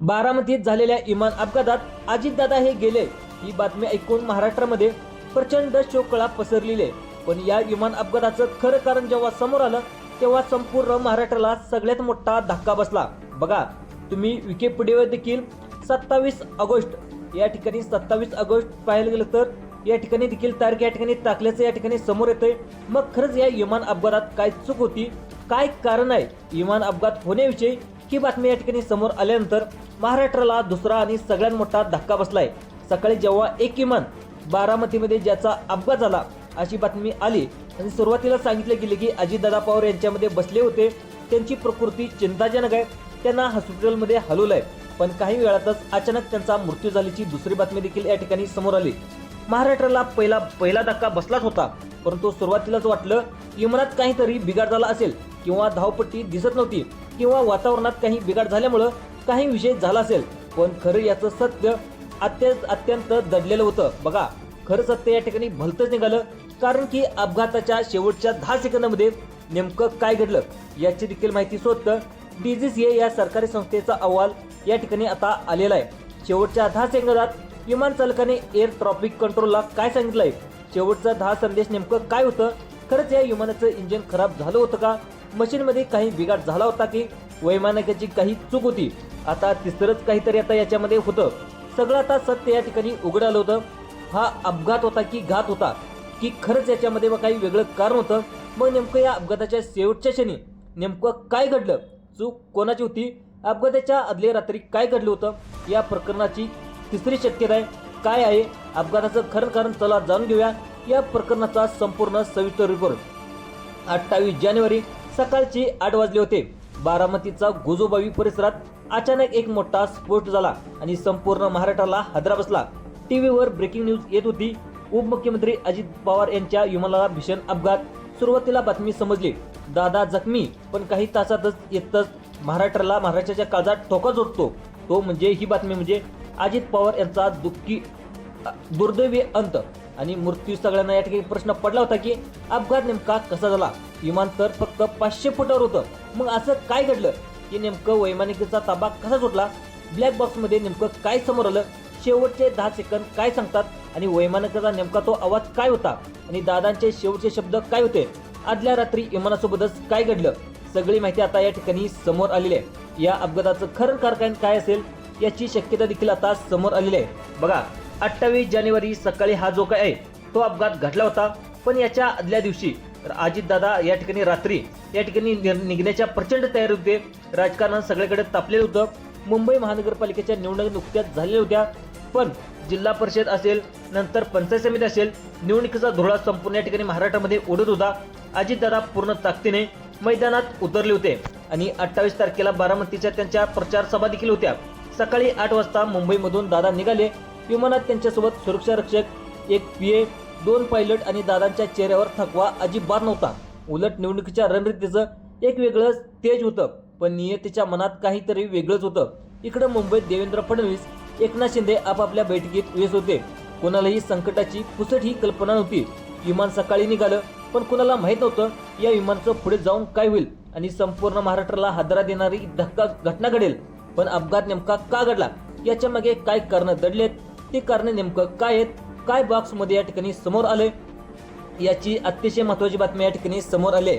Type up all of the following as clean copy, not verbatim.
बारामतीत झालेल्या विमान अपघातात अजितदादा हे गेले, ही बातमी ऐकून महाराष्ट्रामध्ये प्रचंड शोककळा पसरलेली आहे. पण या विमान अपघाताचं खरं कारण जेव्हा समोर आलं तेव्हा संपूर्ण महाराष्ट्राला सगळ्यात मोठा धक्का बसला. बघा, तुम्ही विकिपीडियावर देखील 27 ऑगस्ट या ठिकाणी 27 ऑगस्ट पाहायला गेलं तर या ठिकाणी देखील तारीख या ठिकाणी टाकल्याचं या ठिकाणी समोर येतंय. मग खरंच या विमान अपघातात काय चूक होती, काय कारण आहे विमान अपघात होण्याविषयी, ही बातमी या ठिकाणी समोर आल्यानंतर महाराष्ट्राला दुसरा आणि सगळ्यात मोठा धक्का बसलाय. सकाळी जेव्हा एक विमान बारामतीमध्ये ज्याचा अपघात झाला अशी बातमी आली आणि सुरुवातीला सांगितले गेले की अजितदादा पवार यांच्यामध्ये बसले होते, त्यांची प्रकृती चिंताजनक आहे, त्यांना हॉस्पिटलमध्ये हलवलंय. पण काही वेळातच अचानक त्यांचा मृत्यू झाल्याची दुसरी बातमी देखील या ठिकाणी समोर आली. महाराष्ट्राला पहिला धक्का बसलाच होता, परंतु सुरुवातीलाच वाटलं विमानात काहीतरी बिघाड झाला असेल किंवा धावपट्टी दिसत नव्हती किंवा वातावरणात काही बिघाड झाल्यामुळं काही विषय झाला असेल. पण खरं याचं सत्य अत्यंत दडलेलं होतं. बघा, खरं सत्य या ठिकाणी भलतंच निघालं, कारण की अपघाताच्या शेवटच्या 10 सेकंदामध्ये नेमकं काय घडलं याची देखील माहिती शोधतं DGCA या सरकारी संस्थेचा अहवाल या ठिकाणी आता आलेला आहे. शेवटच्या 10 सेकंदात विमान चालकाने एअर ट्रॅफिक कंट्रोलला काय सांगितलंय, शेवटचा 10 संदेश नेमकं काय होतं, खरंच या विमानाचं इंजिन खराब झालं होतं का, मशीनमध्ये काही बिघाड झाला होता की वैमानिकाची काही चूक होती, आता तिसरंच काहीतरी आता याच्यामध्ये होतं. सगळं आता सत्य या ठिकाणी उघड आलं होतं. हा अपघात होता की घात होता, की खरंच याच्यामध्ये काही वेगळं कारण होतं. मग नेमकं या अपघाताच्या शेवटच्या क्षणी नेमकं काय घडलं, चूक कोणाची होती, अपघाताच्या आदल्या रात्री काय घडलं होतं, या प्रकरणाची तिसरी शक्यता काय आहे, अपघाताचं खरं कारण चला जाणून घेऊया. या प्रकरणाचा संपूर्ण सविस्तर रिपोर्ट. 28 जानेवारी सकाळची 8 वाजले होते. बारामतीचा गोजोबावी परिसरात अचानक एक मोठा स्फोट झाला आणि संपूर्ण महाराष्ट्राला हादरा बसला. टीव्हीवर ब्रेकिंग न्यूज येत होती. उपमुख्यमंत्री अजित पवार यांच्या विमानाला भीषण अपघात. सुरुवातीला बातमी समजली दादा जखमी, पण काही तासातच येतच महाराष्ट्राच्या काळजात ठोका जोडतो तो म्हणजे ही बातमी म्हणजे अजित पवार यांचा दुर्दैवी अंत आणि मृत्यू. सगळ्यांना या ठिकाणी प्रश्न पडला होता की अपघात नेमका कसा झाला, विमान तर फक्त 500 फुटावर होतं, मग असं काय घडलं की नेमकं वैमानिकाचा ताबा कसा सुटला, ब्लॅक बॉक्समध्ये नेमकं काय समोर आलं, शेवटचे 10 सेकंद काय सांगतात आणि वैमानिकाचा नेमका तो आवाज काय होता आणि दादांचे शेवटचे शब्द काय होते, आदल्या रात्री विमानासोबतच काय घडलं, सगळी माहिती आता या ठिकाणी समोर आलेली आहे. या अपघाताचं खरं कारण काय असेल याची शक्यता देखील आता समोर आलेली आहे. बघा, 28 जानेवारी सकाळी हा जो काय आहे तो अपघात घडला होता. पण याच्या आदल्या दिवशी अजितदादा या ठिकाणी रात्री या ठिकाणी निघण्याच्या प्रचंड तयारी होते. राजकारण सगळीकडे तापलेलं होतं. मुंबई महानगरपालिकेच्या निवडणुका नुकत्याच झालेल्या होत्या, पण जिल्हा परिषद असेल, नंतर पंचायत समिती असेल, निवडणुकीचा धुळा संपूर्ण या ठिकाणी महाराष्ट्रामध्ये उडत होता. अजितदादा पूर्ण ताकदीने मैदानात उतरले होते आणि 28 तारखेला बारामतीच्या त्यांच्या प्रचार सभा देखील होत्या. सकाळी 8 वाजता मुंबईमधून दादा निघाले. विमानात त्यांच्यासोबत सुरक्षा रक्षक, एक PA, 2 पायलट आणि दादांच्या चेहऱ्यावर थकवा अजिबात नव्हता. उलट निवडणुकीच्या रणनीतीचं एक वेगळंच तेज होतं, पण नियतीच्या मनात काहीतरी वेगळंच होतं. इकडे मुंबईत देवेंद्र फडणवीस, एकनाथ शिंदे आपापल्या बैठकीत व्यस्त होते. कोणालाही संकटाची पुसट ही कल्पना नव्हती. विमान सकाळी निघालं, पण कोणाला माहीत नव्हतं या विमानाचं पुढे जाऊन काय होईल आणि संपूर्ण महाराष्ट्राला हादरा देणारी घटना घडेल. पण अपघात नेमका का घडला, याच्या मागे काय कारणं दडलेत, ते कारणं नेमकं काय आहेत, काय बॉक्समध्ये या ठिकाणी समोर आले, याची अतिशय महत्त्वाची बातमी या ठिकाणी समोर आली.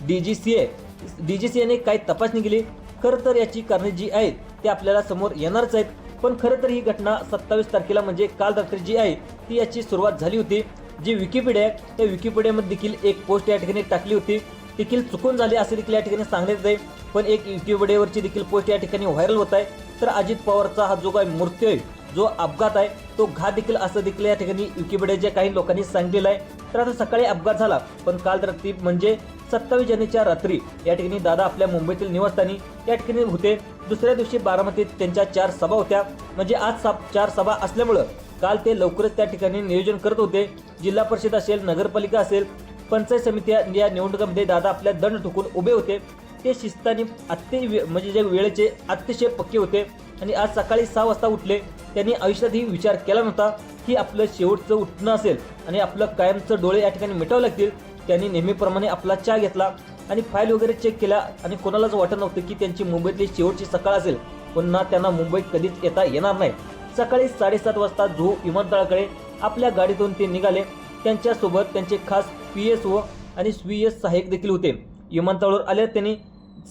DGCA ने काय तपासणी केली, खरं तर याची कारणे जी आहेत ते आपल्याला समोर येणारच आहेत. पण खरं तर ही घटना 27 तारखेला म्हणजे काल रात्री जी आहे ती याची सुरुवात झाली होती. जी विकिपीडिया आहे त्या विकिपीडियामध्ये देखील एक पोस्ट या ठिकाणी टाकली होती, देखील चुकून झाली असे देखील या ठिकाणी सांगण्यात आहे. पण एक विकिपीडियावरची देखील पोस्ट या ठिकाणी व्हायरल होत आहे. तर अजित पवारचा हा जो काही मृत्यू आहे, जो अपघात आहे, तो घात देखील असं देखील या ठिकाणी विकिपीडियाच्या काही लोकांनी सांगितलेलं आहे. तर आता सकाळी अपघात झाला, पण काल रात्री म्हणजे 27 जानेवारीच्या रात्री या ठिकाणी दादा आपल्या मुंबईतील निवासस्थानी या ठिकाणी होते. दुसऱ्या दिवशी बारामतीत त्यांच्या 4 सभा होत्या, म्हणजे आज 4 सभा असल्यामुळं काल ते लवकरच त्या ठिकाणी नियोजन करत होते. जिल्हा परिषद असेल, नगरपालिका असेल, पंचायत समिती या निवडणुकांमध्ये दादा आपल्या दंड ठोकून उभे होते. ते शिस्तानी म्हणजे जे वेळेचे अतिशय पक्के होते आणि आज सकाळी 6 वाजता उठले. त्यांनी आयुष्यातही विचार केला नव्हता की आपलं शेवटचं उठणं असेल आणि आपलं कायमचं डोळे या ठिकाणी मिटावे लागतील. त्यांनी नेहमीप्रमाणे आपला चहा घेतला आणि फाईल वगैरे चेक केला आणि कोणालाच वाटत नव्हतं की त्यांची मुंबईतली शेवटची सकाळ असेल. पुन्हा त्यांना मुंबईत कधीच येता येणार नाही. सकाळी 7:30 वाजता जुहू विमानतळाकडे आपल्या गाडीतून ते निघाले. त्यांच्यासोबत त्यांचे खास PSO आणि स्वीय सहाय्यक देखील होते. विमानतळावर आले त्यांनी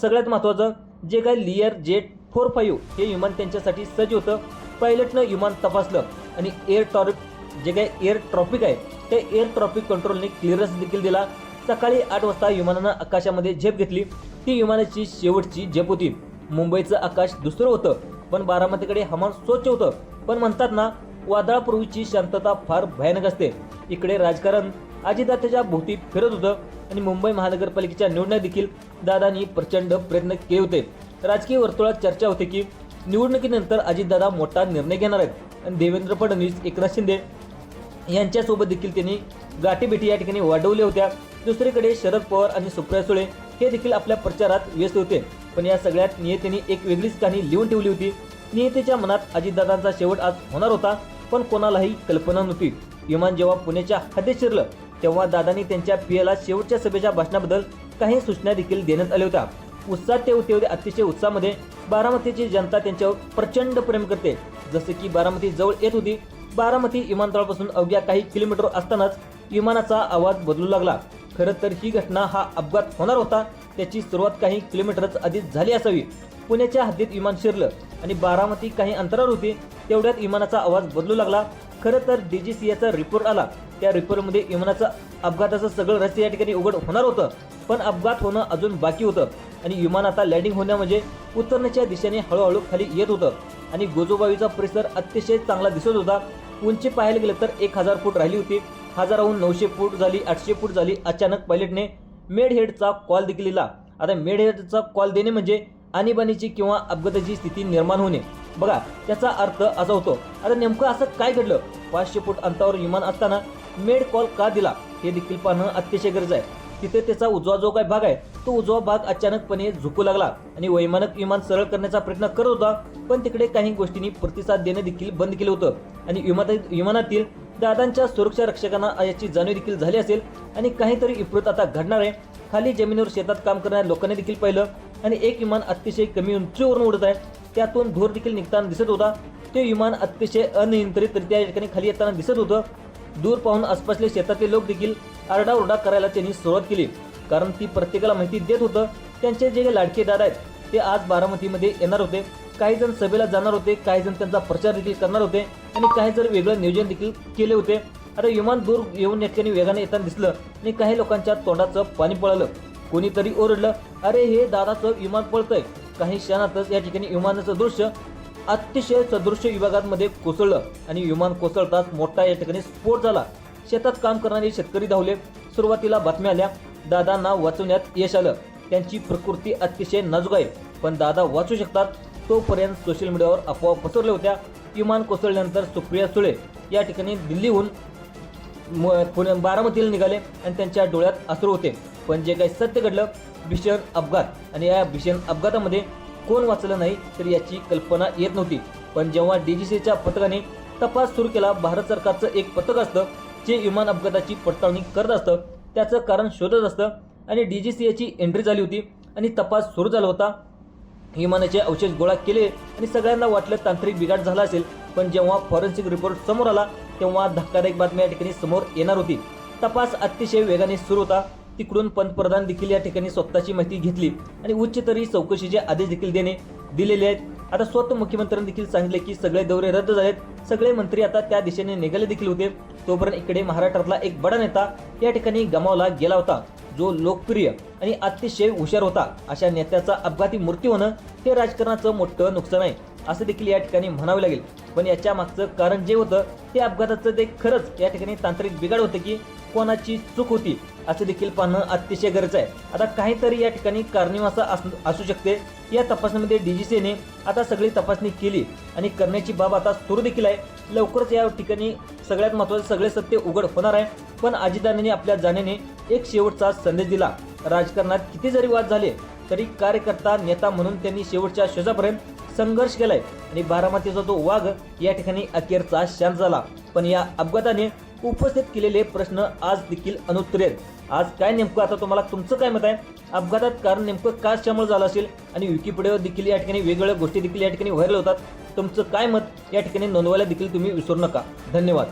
सगळ्यात महत्त्वाचं जे काही लियर जेट 45 हे विमान त्यांच्यासाठी सज्ज होतं. पायलटनं विमान तपासलं आणि एअर ट्रॉफिक आहे ते एअर ट्रॉफिक कंट्रोलने क्लिअरन्स देखील दिला. सकाळी 8 वाजता विमानानं आकाशामध्ये झेप घेतली. ती विमानाची शेवटची झेप होती. मुंबईचं आकाश दुसरं होतं, पण बारामतीकडे हवामान स्वच्छ होतं. पण म्हणतात ना, वादळापूर्वीची शांतता फार भयानक असते. इकडे राजकारण अजितदादाच्या भोवती फिरत होतं आणि मुंबई महानगरपालिकेच्या निवडणुकीत देखील दादांनी प्रचंड प्रयत्न केले होते. राजकीय वर्तुळात चर्चा होते की निवडणुकीनंतर अजितदादा मोठा निर्णय घेणार आहेत आणि देवेंद्र फडणवीस, एकनाथ शिंदे यांच्यासोबत देखील त्यांनी गाठीभेटी या ठिकाणी वाढवल्या होत्या. दुसरीकडे शरद पवार आणि सुप्रिया सुळे हे देखील आपल्या प्रचारात व्यस्त होते. पण या सगळ्यात नियतीने एक वेगळीच कहाणी लिहून ठेवली होती. नियतीच्या मनात अजितदादांचा शेवट आज होणार होता, पण कोणालाही कल्पना नव्हती. विमान जेव्हा पुण्याच्या हद्दीत शिरलं तेव्हा दादांनी त्यांच्या PAला शेवटच्या सभेच्या भाषणाबद्दल काही सूचना देखील देण्यात आल्या होत्या. उत्साहात ते होते अतिशय उत्साहामध्ये. बारामतीची जनता त्यांच्यावर प्रचंड प्रेम करते. जसे की बारामती जवळ येत होती. बारामती विमानतळापासून अवघ्या काही किलोमीटर असतानाच विमानाचा आवाज बदलू लागला. खरं तर ही घटना, हा अपघात होणार होता त्याची सुरुवात काही किलोमीटरच आधीच झाली असावी. पुण्याच्या हद्दीत विमान शिरलं आणि बारामती काही अंतरावर होती. तेवढ्यात विमानाचा आवाज बदलू लागला. खरं तर DGCAचा रिपोर्ट आला. त्या रिपोर्टमध्ये विमानाचं अपघाताचं सगळं रहस्य या ठिकाणी उघड होणार होतं. पण अपघात होणं अजून बाकी होतं आणि विमान आता लँडिंग होण्या म्हणजे उतरण्याच्या दिशेने हळूहळू खाली येत होतं आणि गोजोबाईचा परिसर अतिशय चांगला दिसत होता. उंची पाहायला गेलं तर 1000 फूट राहिली होती. 1000हून 900 फूट झाली, 800 फूट झाली. अचानक पायलटने मेड हेडचा कॉल देखील दिला. आता मेड हेडचा कॉल देणे म्हणजे आणीबाणीची किंवा अपघाताची स्थिती निर्माण होणे. बघा, त्याचा अर्थ असा होतो. आता नेमकं असं काय घडलं? 500 फूट अंतरावर विमान असताना मेड कॉल का दिला हे देखील पाहणं अतिशय गरज आहे. तिथे त्याचा उजवा जो काही भाग आहे तो उजवा भाग अचानकपणे झुकू लागला आणि वैमानिक विमान सरळ करण्याचा प्रयत्न करत होता. पण तिकडे काही गोष्टींनी प्रतिसाद देणं देखील बंद केलं होतं आणि विमानातील दादांच्या सुरक्षा रक्षकांना याची जाणीव देखील झाली असेल आणि काहीतरी विपरीत आता घडणार आहे. खाली जमिनीवर शेतात काम करणाऱ्या लोकांनी देखील पाहिलं आणि एक विमान अतिशय कमी उंचीवरून उडत आहे. त्यातून धूर देखील निघताना दिसत होता. ते विमान अतिशय अनियंत्रितरित्या या ठिकाणी खाली येताना दिसत होतं. दूर पाहून आसपासले शेतातले लोक देखील आरडाओरडा करायला त्यांनी सुरुवात केली, कारण ती प्रत्येकाला माहिती देत होतं त्यांचे जे लाडके दादा आहेत ते आज बारामतीमध्ये येणार होते. काही जण सभेला जाणार होते, काही जण त्यांचा प्रचार देखील करणार होते आणि काही जण वेगळं नियोजन देखील केले होते. आता विमान दूर येऊन या ठिकाणी वेगाने येताना दिसलं आणि काही लोकांच्या तोंडाचं पाणी पळालं. कोणीतरी ओरडलं, अरे हे दादाचं विमान पळतंय. काही क्षणातच या ठिकाणी विमानाचं दृश्य अतिशय सदृश्य विभागांमध्ये कोसळलं आणि विमान कोसळताच मोठा या ठिकाणी स्फोट झाला. शेतात काम करणारे शेतकरी धावले. सुरुवातीला बातम्या आल्या, दादांना वाचवण्यात यश आलं. त्यांची प्रकृती अतिशय नाजूक आहे, पण दादा वाचू शकतात. तोपर्यंत सोशल मीडियावर अफवा पसरल्या होत्या. विमान कोसळल्यानंतर सुप्रिया सुळे या ठिकाणी दिल्लीहून बारामतीला निघाले आणि त्यांच्या डोळ्यात अश्रू होते. पण जे काही सत्य घडलं, भीषण अपघात आणि या भीषण अपघातामध्ये कोण वाचलं नाही तर याची कल्पना येत नव्हती. पण जेव्हा DGCAच्या पथकाने तपास सुरू केला, भारत सरकारचं एक पथक असतं जे विमान अपघाताची पडताळणी करत असतं, त्याचं कारण शोधत असतं आणि DGCAची एंट्री झाली होती आणि तपास सुरू झाला होता. विमानाचे अवशेष गोळा केले आणि सगळ्यांना वाटलं तांत्रिक बिघाड झाला असेल. पण जेव्हा फॉरेन्सिक रिपोर्ट समोर आला तेव्हा धक्कादायक बातमी या ठिकाणी समोर येणार होती. तपास अतिशय वेगाने सुरू होता. तिकडून पंतप्रधान देखील या ठिकाणी स्वतःची माहिती घेतली आणि उच्चस्तरीय चौकशीचे आदेश देखील दिलेले आहेत. आता स्वतः मुख्यमंत्र्यांनी देखील सांगितले की सगळे दौरे रद्द झालेत. सगळे मंत्री आता त्या दिशेने निघाले देखील होते. तोपर्यंत इकडे महाराष्ट्रातला एक बडा नेता या ठिकाणी गमावला गेला होता, जो लोकप्रिय आणि अतिशय हुशार होता. अशा नेत्याचा अपघाती मृत्यू होणं हे राजकारणाचं मोठं नुकसान आहे असं देखील या ठिकाणी म्हणावे लागेल. पण याच्या मागचं कारण जे होतं ते अपघाताचं ते खरंच या ठिकाणी तांत्रिक बिघाड होते की कोणाची चूक होती असं देखील पाहणं अतिशय गरजेचं आहे. आता काहीतरी या ठिकाणी कारणीवाचा असू शकते. या तपासणीमध्ये DGCAने आता सगळी तपासणी केली आणि करण्याची बाब आता सुरू देखील आहे. लवकरच या ठिकाणी सगळ्यात महत्त्वाचे सगळे सत्य उघड होणार आहे. पण अजितदादांनी आपल्या जाण्याने एक शेवटचा संदेश दिला. राजकारणात किती जरी वाद झाले तरी कार्यकर्ता नेता म्हणून त्यांनी शेवटच्या श्वासापर्यंत संघर्ष केलाय आणि बारामतीचा तो वाघ या ठिकाणी अखेरचा शांत झाला. पण या अपघाताने उपस्थित केलेले प्रश्न आज देखील अनुत्तरे आहेत. आज काय नेमकं आता तुम्हाला तुमचं काय मत आहे? अपघातात कारण नेमकं कशामुळे झालं असेल आणि विकिपीडियावर देखील या ठिकाणी वेगवेगळ्या गोष्टी देखील या ठिकाणी व्हायरल होतात. तुमचं काय मत या ठिकाणी नोंदवायला देखील तुम्ही विसरू नका. धन्यवाद.